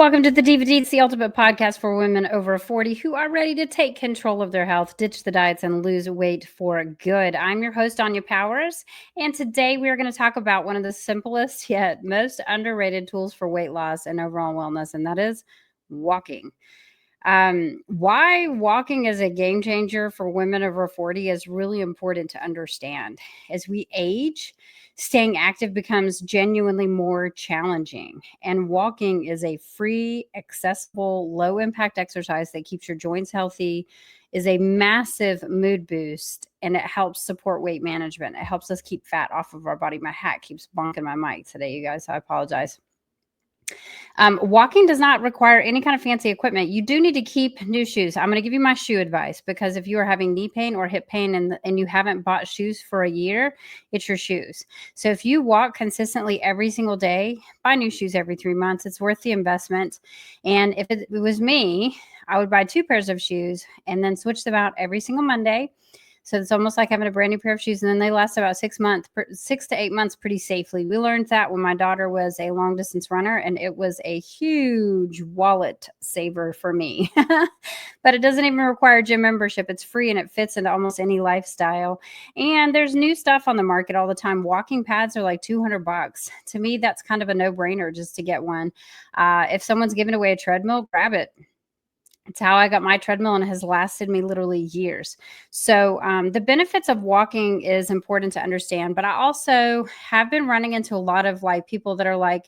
Welcome to the DVD. It's the ultimate podcast for women over 40 who are ready to take control of their health, ditch the diets, and lose weight for good. I'm your host, Danya Powers, and today we are going to talk about one of the simplest yet most underrated tools for weight loss and overall wellness, and that is walking. Why walking is a game changer for women over 40 is really important to understand. As we age, staying active becomes genuinely more challenging. And walking is a free, accessible, low impact exercise that keeps your joints healthy, is a massive mood boost, and it helps support weight management. It helps us keep fat off of our body. My hat keeps bonking my mic today, you guys. So I apologize. Walking does not require any kind of fancy equipment. You do need to keep new shoes. I'm going to give you my shoe advice because if you are having knee pain or hip pain and you haven't bought shoes for a year, it's your shoes. So if you walk consistently every single day, buy new shoes every 3 months. It's worth the investment. And if it was me, I would buy 2 pairs of shoes and then switch them out every single Monday. So it's almost like having a brand new pair of shoes, and then they last about 6 to 8 months pretty safely. We learned that when my daughter was a long distance runner, and it was a huge wallet saver for me. But it doesn't even require gym membership. It's free and it fits into almost any lifestyle. And there's new stuff on the market all the time. Walking pads are like $200. To me, that's kind of a no-brainer just to get one. If someone's giving away a treadmill, grab it. It's how I got my treadmill, and it has lasted me literally years. So the benefits of walking is important to understand. But I also have been running into a lot of like people that are like,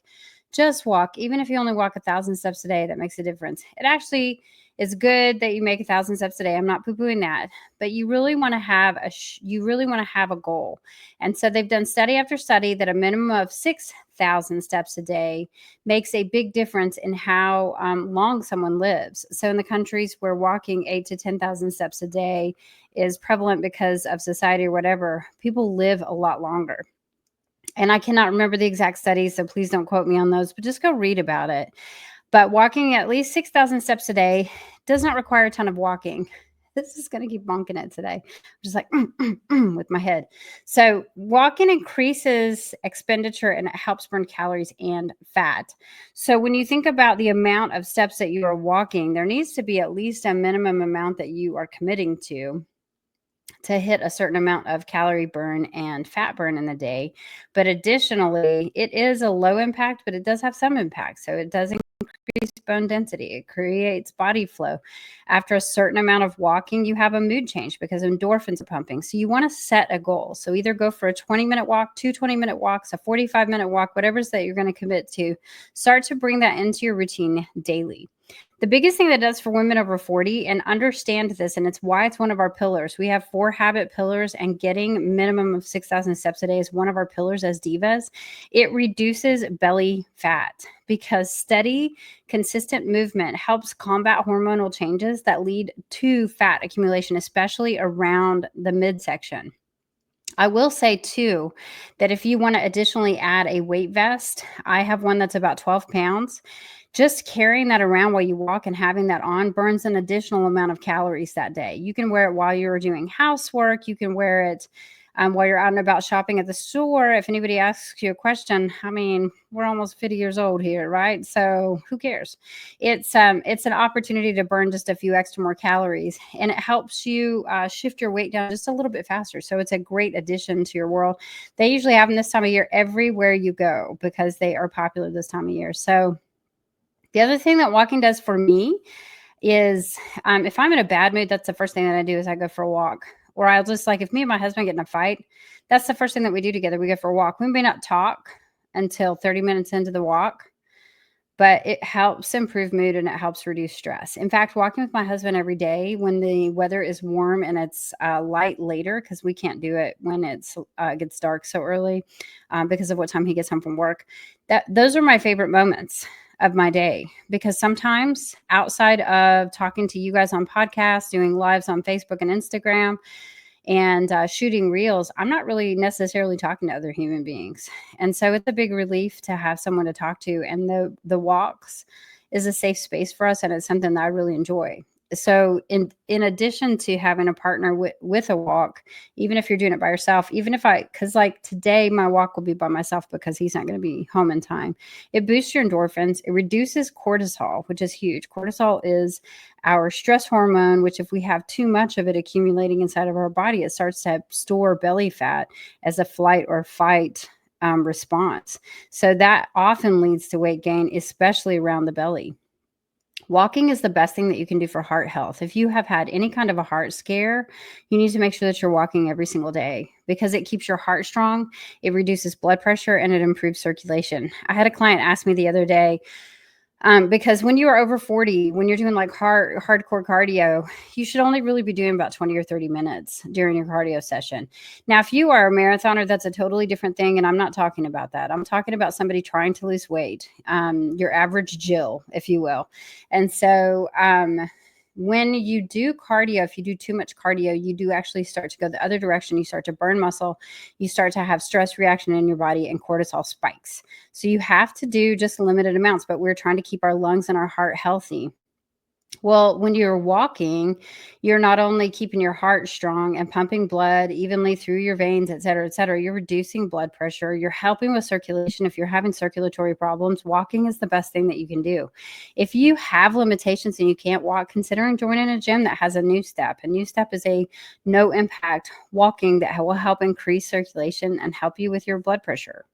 just walk. Even if you only walk 1,000 steps a day, that makes a difference. It actually is good that you make 1,000 steps a day. I'm not poo-pooing that, but you really want to have a goal. And so they've done study after study that a minimum of 6,000 steps a day makes a big difference in how long someone lives. So in the countries where walking 8 to 10,000 steps a day is prevalent because of society or whatever, people live a lot longer. And I cannot remember the exact studies, so please don't quote me on those, but just go read about it. But walking at least 6,000 steps a day does not require a ton of walking. This is going to keep bonking it today. I'm just like with my head. So walking increases expenditure and it helps burn calories and fat. So when you think about the amount of steps that you are walking, there needs to be at least a minimum amount that you are committing to hit a certain amount of calorie burn and fat burn in the day. But additionally, it is a low impact, but it does have some impact. So it does increase bone density. It creates body flow. After a certain amount of walking, you have a mood change because endorphins are pumping. So you want to set a goal. So either go for a 20-minute walk, 2 20-minute walks, a 45-minute walk, whatever it is that you're going to commit to. Start to bring that into your routine daily. The biggest thing that does for women over 40, and understand this, and it's why it's one of our pillars. We have 4 habit pillars, and getting minimum of 6,000 steps a day is one of our pillars as Divas. It reduces belly fat because steady, consistent movement helps combat hormonal changes that lead to fat accumulation, especially around the midsection. I will say too that if you want to additionally add a weight vest, I have one that's about 12 pounds. Just carrying that around while you walk and having that on burns an additional amount of calories that day. You can wear it while you're doing housework. You can wear it while you're out and about shopping at the store. If anybody asks you a question, I mean, we're almost 50 years old here, right? So who cares? It's an opportunity to burn just a few extra more calories, and it helps you shift your weight down just a little bit faster. So it's a great addition to your world. They usually have them this time of year everywhere you go because they are popular this time of year. So the other thing that walking does for me is if I'm in a bad mood, that's the first thing that I do is I go for a walk. Or I'll just like, if me and my husband get in a fight, that's the first thing that we do together. We go for a walk. We may not talk until 30 minutes into the walk, but it helps improve mood and it helps reduce stress. In fact, walking with my husband every day when the weather is warm and it's light later, because we can't do it when it gets dark so early because of what time he gets home from work. Those are my favorite moments of my day, because sometimes outside of talking to you guys on podcasts, doing lives on Facebook and Instagram, and shooting reels, I'm not really necessarily talking to other human beings. And so it's a big relief to have someone to talk to. And the walks is a safe space for us. And it's something that I really enjoy. So in addition to having a partner with a walk, even if you're doing it by yourself, even if because like today my walk will be by myself because he's not going to be home in time. It boosts your endorphins. It reduces cortisol, which is huge. Cortisol is our stress hormone, which if we have too much of it accumulating inside of our body, it starts to store belly fat as a flight or fight response. So that often leads to weight gain, especially around the belly. Walking is the best thing that you can do for heart health. If you have had any kind of a heart scare, you need to make sure that you're walking every single day because it keeps your heart strong, it reduces blood pressure, and it improves circulation. I had a client ask me the other day, because when you are over 40, when you're doing like hardcore cardio, you should only really be doing about 20 or 30 minutes during your cardio session. Now, if you are a marathoner, that's a totally different thing. And I'm not talking about that. I'm talking about somebody trying to lose weight, your average Jill, if you will. And so, when you do cardio, if you do too much cardio, you do actually start to go the other direction. You start to burn muscle. You start to have stress reaction in your body and cortisol spikes. So you have to do just limited amounts, but we're trying to keep our lungs and our heart healthy. Well, when you're walking, you're not only keeping your heart strong and pumping blood evenly through your veins, et cetera, et cetera. You're reducing blood pressure. You're helping with circulation. If you're having circulatory problems, walking is the best thing that you can do. If you have limitations and you can't walk, considering joining a gym that has a new step. A new step is a no impact walking that will help increase circulation and help you with your blood pressure.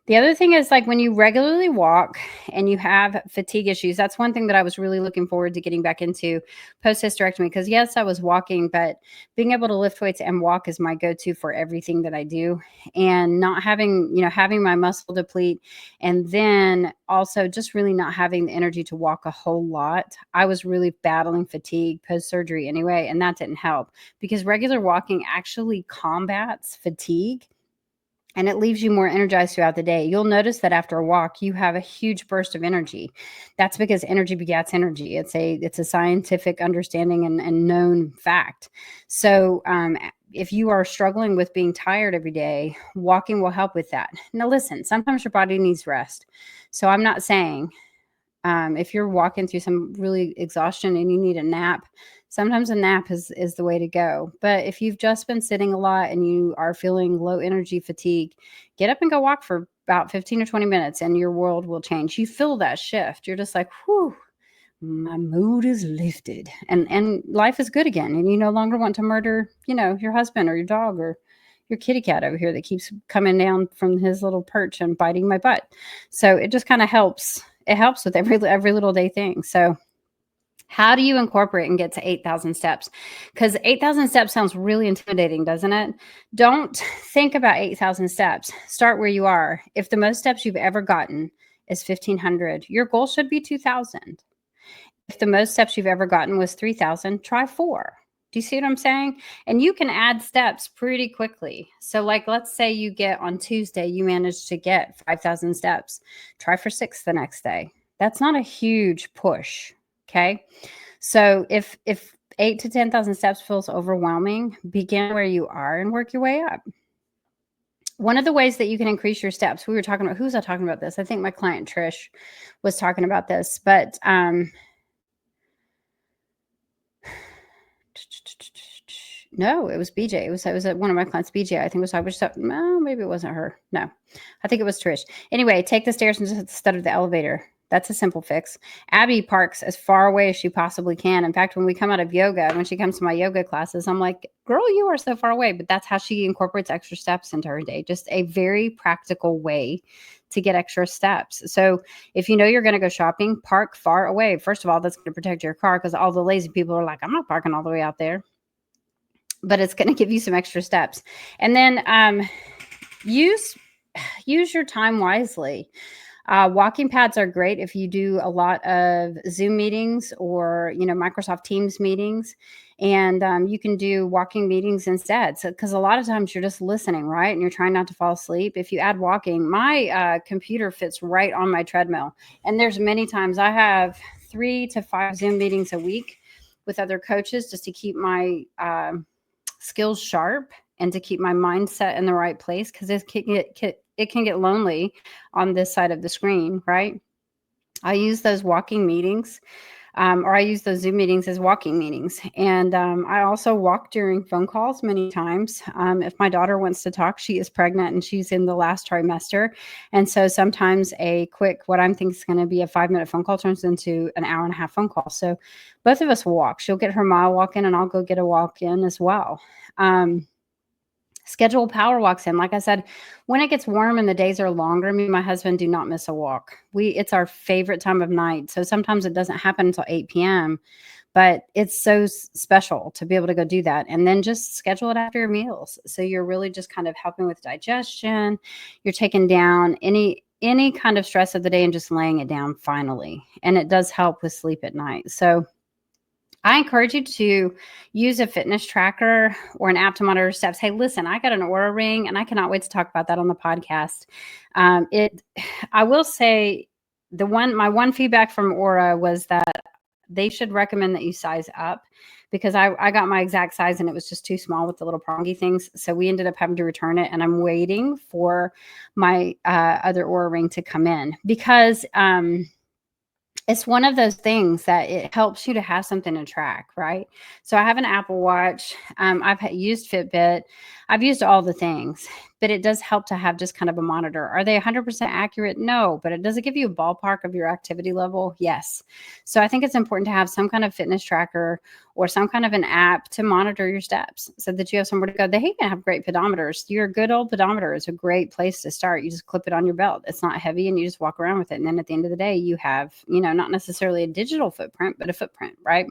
The other thing is like when you regularly walk and you have fatigue issues, that's one thing that I was really looking forward to getting back into post hysterectomy. Because yes, I was walking, but being able to lift weights and walk is my go-to for everything that I do. And not having, having my muscle deplete and then also just really not having the energy to walk a whole lot. I was really battling fatigue post surgery anyway, and that didn't help because regular walking actually combats fatigue and it leaves you more energized throughout the day. You'll notice that after a walk, you have a huge burst of energy. That's because energy begets energy. It's a scientific understanding and known fact. So if you are struggling with being tired every day, walking will help with that. Now, listen, sometimes your body needs rest. So I'm not saying if you're walking through some really exhaustion and you need a nap, sometimes a nap is the way to go. But if you've just been sitting a lot and you are feeling low energy fatigue, get up and go walk for about 15 or 20 minutes and your world will change. You feel that shift. You're just like, whew, my mood is lifted and life is good again. And you no longer want to murder, your husband or your dog or your kitty cat over here that keeps coming down from his little perch and biting my butt. So it just kind of helps. It helps with every little day thing. So how do you incorporate and get to 8,000 steps? Because 8,000 steps sounds really intimidating, doesn't it? Don't think about 8,000 steps. Start where you are. If the most steps you've ever gotten is 1,500, your goal should be 2,000. If the most steps you've ever gotten was 3,000, try 4. Do you see what I'm saying? And you can add steps pretty quickly. So like, let's say you get on Tuesday, you manage to get 5,000 steps. Try for 6 the next day. That's not a huge push. Okay. So if 8 to 10,000 steps feels overwhelming, begin where you are and work your way up. One of the ways that you can increase your steps, we were talking about, who was I talking about this? I think my client Trish was talking about this, but no, it was BJ. It was one of my clients, BJ. I think was talking about, no, maybe it wasn't her. No, I think it was Trish. Anyway, take the stairs instead of the elevator. That's a simple fix. Abby parks as far away as she possibly can. In fact, when we come out of yoga, when she comes to my yoga classes, I'm like, girl, you are so far away. But that's how she incorporates extra steps into her day. Just a very practical way to get extra steps. So if you know you're going to go shopping, park far away. First of all, that's going to protect your car because all the lazy people are like, I'm not parking all the way out there. But it's going to give you some extra steps. And then use your time wisely. Walking pads are great if you do a lot of Zoom meetings or, Microsoft Teams meetings, and you can do walking meetings instead. So, because a lot of times you're just listening, right? And you're trying not to fall asleep. If you add walking, my computer fits right on my treadmill. And there's many times I have 3 to 5 Zoom meetings a week with other coaches just to keep my skills sharp and to keep my mindset in the right place, because it can get lonely on this side of the screen, right? I use those walking meetings or I use those Zoom meetings as walking meetings. And I also walk during phone calls many times. If my daughter wants to talk, she is pregnant and she's in the last trimester. And so sometimes a quick, what I'm thinking is going to be a 5-minute phone call turns into an hour and a half phone call. So both of us will walk. She'll get her mile walk in and I'll go get a walk in as well. Schedule power walks in. Like I said, when it gets warm and the days are longer, me and my husband do not miss a walk. It's our favorite time of night. So sometimes it doesn't happen until 8 p.m., but it's so special to be able to go do that. And then just schedule it after your meals. So you're really just kind of helping with digestion. You're taking down any kind of stress of the day and just laying it down finally. And it does help with sleep at night. So I encourage you to use a fitness tracker or an app to monitor steps. Hey, listen, I got an Aura ring and I cannot wait to talk about that on the podcast. I will say my one feedback from Aura was that they should recommend that you size up, because I got my exact size and it was just too small with the little prongy things. So we ended up having to return it, and I'm waiting for my other Aura ring to come in, because it's one of those things that it helps you to have something to track, right? So I have an Apple Watch. I've used Fitbit. I've used all the things, but it does help to have just kind of a monitor. Are they 100% accurate? No, but does it give you a ballpark of your activity level? Yes. So I think it's important to have some kind of fitness tracker or some kind of an app to monitor your steps so that you have somewhere to go. They even have great pedometers. Your good old pedometer is a great place to start. You just clip it on your belt. It's not heavy and you just walk around with it. And then at the end of the day, you have, not necessarily a digital footprint, but a footprint, right,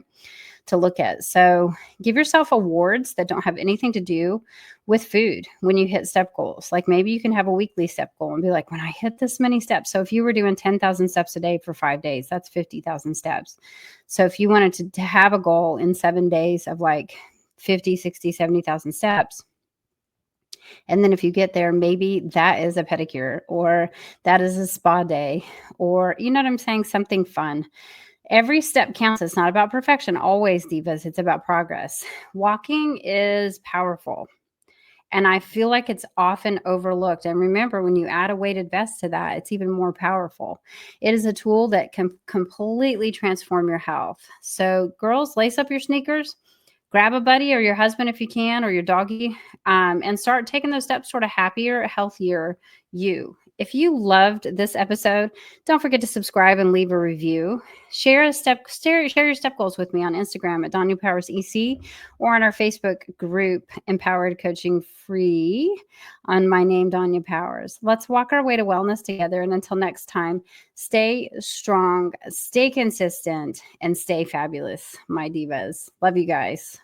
to look at. So give yourself awards that don't have anything to do with food when you hit step goals. Like maybe you can have a weekly step goal and be like, when I hit this many steps. So if you were doing 10,000 steps a day for 5 days, that's 50,000 steps. So if you wanted to have a goal in 7 days of like 50, 60, 70,000 steps, and then if you get there, maybe that is a pedicure, or that is a spa day, or you know what I'm saying? Something fun. Every step counts. It's not about perfection. Always, Divas. It's about progress. Walking is powerful. And I feel like it's often overlooked. And remember, when you add a weighted vest to that, it's even more powerful. It is a tool that can completely transform your health. So girls, lace up your sneakers, grab a buddy or your husband if you can, or your doggy, and start taking those steps toward a happier, healthier you. If you loved this episode, don't forget to subscribe and leave a review. Share your step goals with me on Instagram at Danya Powers EC, or on our Facebook group, Empowered Coaching Free, on my name, Danya Powers. Let's walk our way to wellness together. And until next time, stay strong, stay consistent, and stay fabulous, my divas. Love you guys.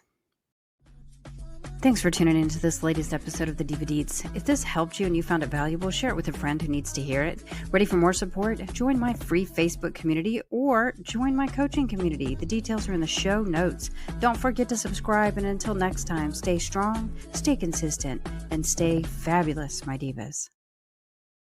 Thanks for tuning into this latest episode of the Diva Deets. If this helped you and you found it valuable, share it with a friend who needs to hear it. Ready for more support? Join my free Facebook community or join my coaching community. The details are in the show notes. Don't forget to subscribe, and until next time, stay strong, stay consistent, and stay fabulous, my divas.